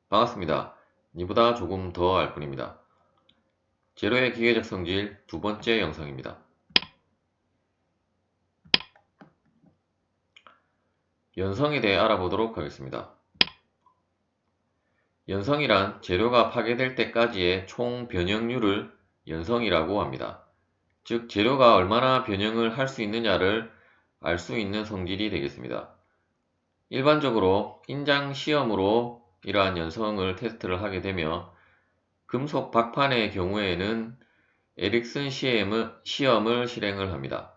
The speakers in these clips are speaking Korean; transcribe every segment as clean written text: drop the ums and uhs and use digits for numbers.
반갑습니다. 니보다 조금 더 알 뿐입니다. 제로의 기계적 성질 두 번째 영상입니다. 연성에 대해 알아보도록 하겠습니다. 연성이란 재료가 파괴될 때까지의 총 변형률을 연성이라고 합니다. 즉, 재료가 얼마나 변형을 할 수 있느냐를 알 수 있는 성질이 되겠습니다. 일반적으로 인장 시험으로 이러한 연성을 테스트를 하게 되며 금속 박판의 경우에는 에릭슨 시험을 실행을 합니다.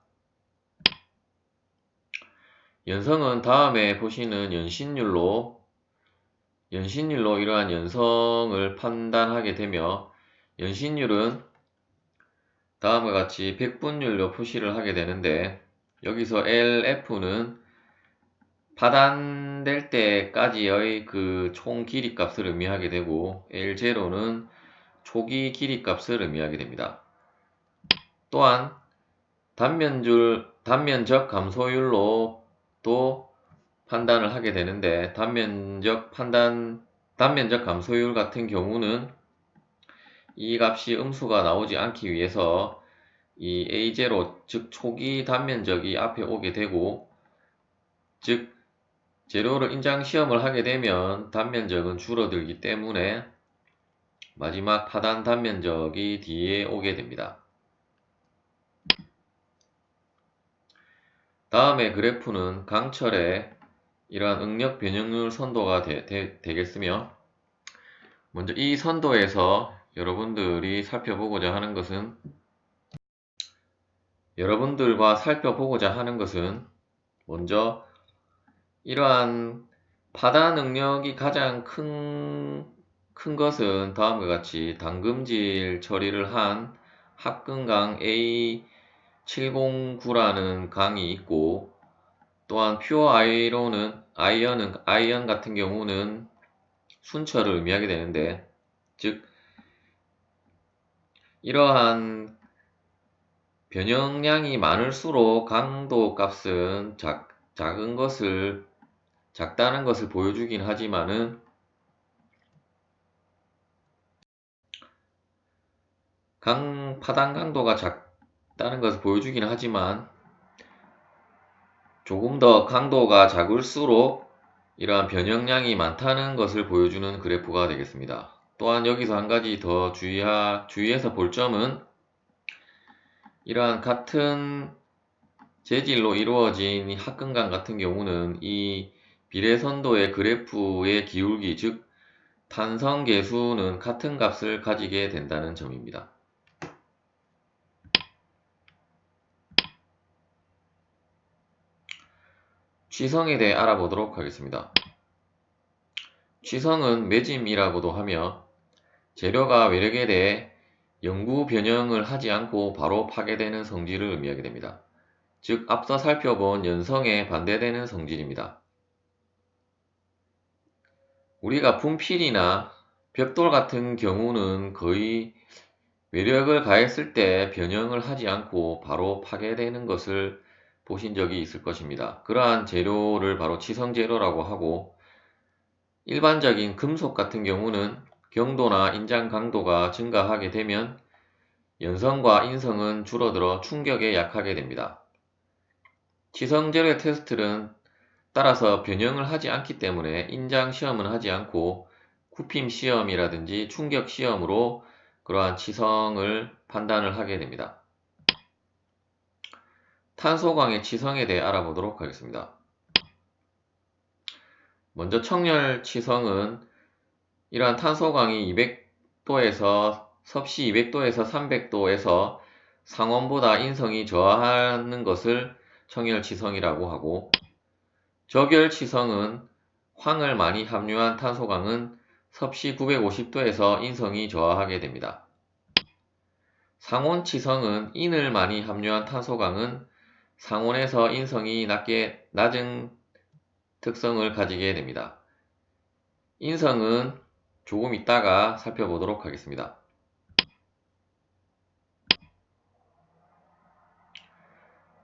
연성은 다음에 보시는 연신율로 이러한 연성을 판단하게 되며, 연신율은 다음과 같이 백분율로 표시를 하게 되는데, 여기서 LF는 파단될 때까지의 그 총 길이 값을 의미하게 되고, L0는 초기 길이 값을 의미하게 됩니다. 또한 단면적 감소율로 또 판단을 하게 되는데, 단면적 감소율 같은 경우는 이 값이 음수가 나오지 않기 위해서 이 A0, 즉 초기 단면적이 앞에 오게 되고, 즉 재료를 인장 시험을 하게 되면 단면적은 줄어들기 때문에 마지막 파단 단면적이 뒤에 오게 됩니다. 다음의 그래프는 강철의 이러한 응력 변형률 선도가 되겠으며, 먼저 이 선도에서 여러분들과 살펴보고자 하는 것은 먼저 이러한 파단 응력이 가장 큰 것은 다음과 같이 담금질 처리를 한 합금강 A709라는 강이 있고, 또한 퓨어 아이언 같은 경우는 순철을 의미하게 되는데, 즉 이러한 변형량이 많을수록 강도 값은 작다는 것을 보여주긴 하지만은, 파단 강도가 작다는 것을 보여주긴 하지만 조금 더 강도가 작을수록 이러한 변형량이 많다는 것을 보여주는 그래프가 되겠습니다. 또한 여기서 한 가지 더 주의해서 볼 점은, 이러한 같은 재질로 이루어진 합금강 같은 경우는 이 비례선도의 그래프의 기울기, 즉 탄성계수는 같은 값을 가지게 된다는 점입니다. 취성에 대해 알아보도록 하겠습니다. 취성은 매짐이라고도 하며, 재료가 외력에 대해 영구 변형을 하지 않고 바로 파괴되는 성질을 의미하게 됩니다. 즉, 앞서 살펴본 연성에 반대되는 성질입니다. 우리가 분필이나 벽돌 같은 경우는 거의 외력을 가했을 때 변형을 하지 않고 바로 파괴되는 것을 보신 적이 있을 것입니다. 그러한 재료를 바로 치성재료라고 하고, 일반적인 금속 같은 경우는 경도나 인장 강도가 증가하게 되면 연성과 인성은 줄어들어 충격에 약하게 됩니다. 치성재료의 테스트는 따라서 변형을 하지 않기 때문에 인장 시험은 하지 않고 쿠핌 시험이라든지 충격 시험으로 그러한 치성을 판단을 하게 됩니다. 탄소광의 치성에 대해 알아보도록 하겠습니다. 먼저 청열 치성은 이러한 탄소광이 200도에서 섭씨 200도에서 300도에서 상온보다 인성이 저하하는 것을 청열치성이라고 하고, 적열치성은 황을 많이 함유한 탄소광은 섭씨 950도에서 인성이 저하하게 됩니다. 상온치성은 인을 많이 함유한 탄소광은 상온에서 인성이 낮은 특성을 가지게 됩니다. 인성은 조금 이따가 살펴보도록 하겠습니다.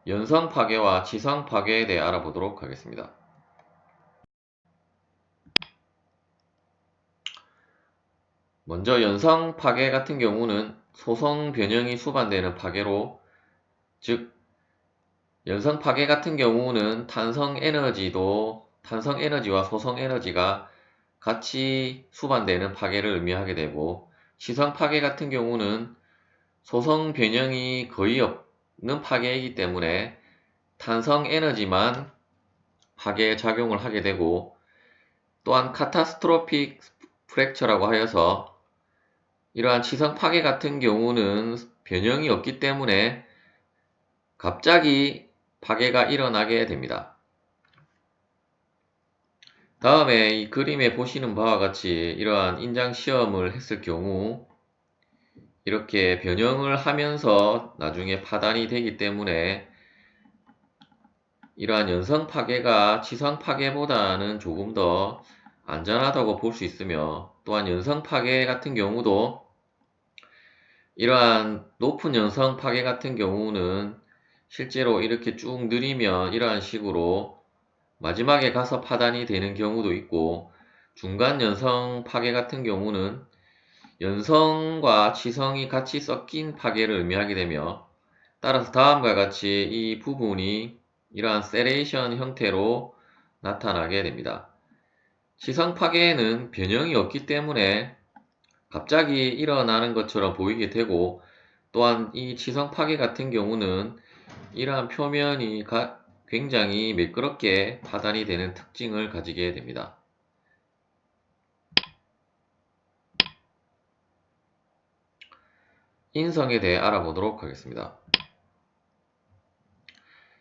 연성 파괴와 지성 파괴에 대해 알아보도록 하겠습니다. 먼저 연성 파괴 같은 경우는 소성 변형이 수반되는 파괴로, 즉 연성 파괴 같은 경우는 탄성 에너지와 소성 에너지가 같이 수반되는 파괴를 의미하게 되고, 시성 파괴 같은 경우는 소성 변형이 거의 없는 파괴이기 때문에 탄성 에너지만 파괴 작용을 하게 되고, 또한 카타스트로픽 프랙처라고 하여서 이러한 시성 파괴 같은 경우는 변형이 없기 때문에 갑자기 파괴가 일어나게 됩니다. 다음에 이 그림에 보시는 바와 같이 이러한 인장 시험을 했을 경우 이렇게 변형을 하면서 나중에 파단이 되기 때문에 이러한 연성 파괴가 치성 파괴보다는 조금 더 안전하다고 볼 수 있으며, 또한 연성 파괴 같은 경우도 이러한 높은 연성 파괴 같은 경우는 실제로 이렇게 쭉 느리면 이러한 식으로 마지막에 가서 파단이 되는 경우도 있고, 중간 연성 파괴 같은 경우는 연성과 치성이 같이 섞인 파괴를 의미하게 되며, 따라서 다음과 같이 이 부분이 이러한 세레이션 형태로 나타나게 됩니다. 치성 파괴에는 변형이 없기 때문에 갑자기 일어나는 것처럼 보이게 되고, 또한 이 치성 파괴 같은 경우는 이러한 표면이 굉장히 매끄럽게 파단이 되는 특징을 가지게 됩니다. 인성에 대해 알아보도록 하겠습니다.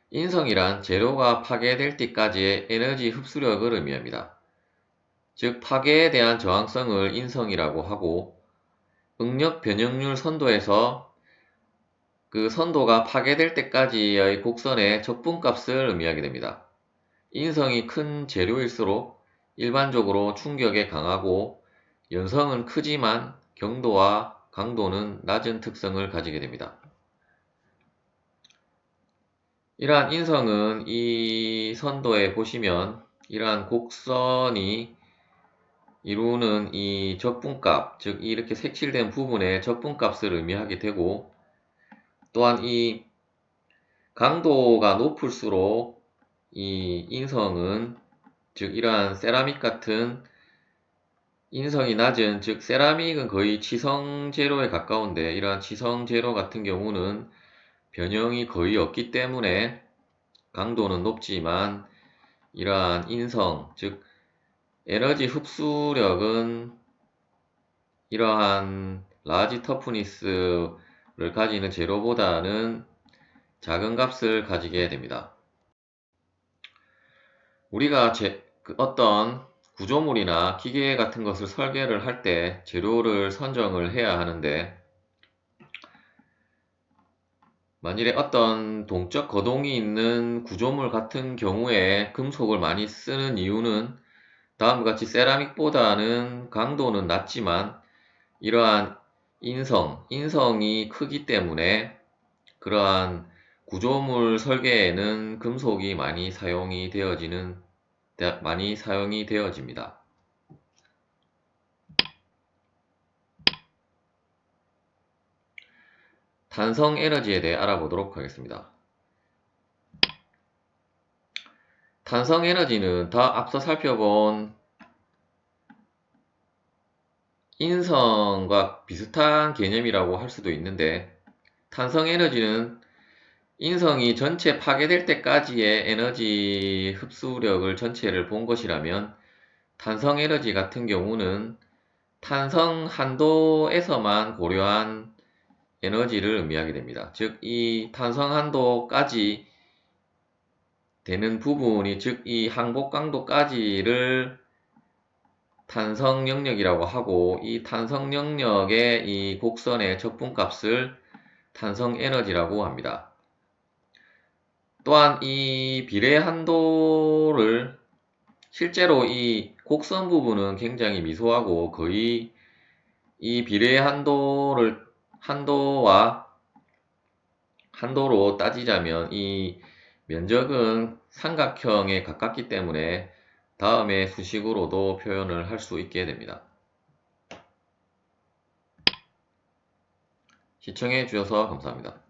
인성이란 재료가 파괴될 때까지의 에너지 흡수력을 의미합니다. 즉 파괴에 대한 저항성을 인성이라고 하고, 응력 변형률 선도에서 그 선도가 파괴될 때까지의 곡선의 적분값을 의미하게 됩니다. 인성이 큰 재료일수록 일반적으로 충격에 강하고, 연성은 크지만 경도와 강도는 낮은 특성을 가지게 됩니다. 이러한 인성은 이 선도에 보시면 이러한 곡선이 이루는 이 적분값, 즉 이렇게 색칠된 부분의 적분값을 의미하게 되고, 또한 이 강도가 높을수록 이 인성은, 즉 이러한 세라믹 같은 인성이 낮은, 즉 세라믹은 거의 치성 재료에 가까운데, 이러한 치성 재료 같은 경우는 변형이 거의 없기 때문에 강도는 높지만 이러한 인성, 즉 에너지 흡수력은 이러한 라지 터프니스를 가지는 재료보다는 작은 값을 가지게 됩니다. 우리가 어떤 구조물이나 기계 같은 것을 설계를 할 때 재료를 선정을 해야 하는데, 만일에 어떤 동적 거동이 있는 구조물 같은 경우에 금속을 많이 쓰는 이유는 다음과 같이 세라믹보다는 강도는 낮지만 이러한 인성이 크기 때문에 그러한 구조물 설계에는 금속이 많이 사용이 되어집니다. 탄성 에너지에 대해 알아보도록 하겠습니다. 탄성 에너지는 앞서 살펴본 인성과 비슷한 개념이라고 할 수도 있는데, 탄성 에너지는 인성이 전체 파괴될 때까지의 에너지 흡수력을 전체를 본 것이라면, 탄성 에너지 같은 경우는 탄성 한도에서만 고려한 에너지를 의미하게 됩니다. 즉, 이 탄성 한도까지 되는 부분이, 즉, 이 항복 강도까지를 탄성 영역이라고 하고, 이 탄성 영역의 이 곡선의 적분값을 탄성 에너지라고 합니다. 또한 이 비례 한도를, 실제로 이 곡선 부분은 굉장히 미소하고 거의 이 비례 한도로 따지자면 이 면적은 삼각형에 가깝기 때문에 다음의 수식으로도 표현을 할 수 있게 됩니다. 시청해 주셔서 감사합니다.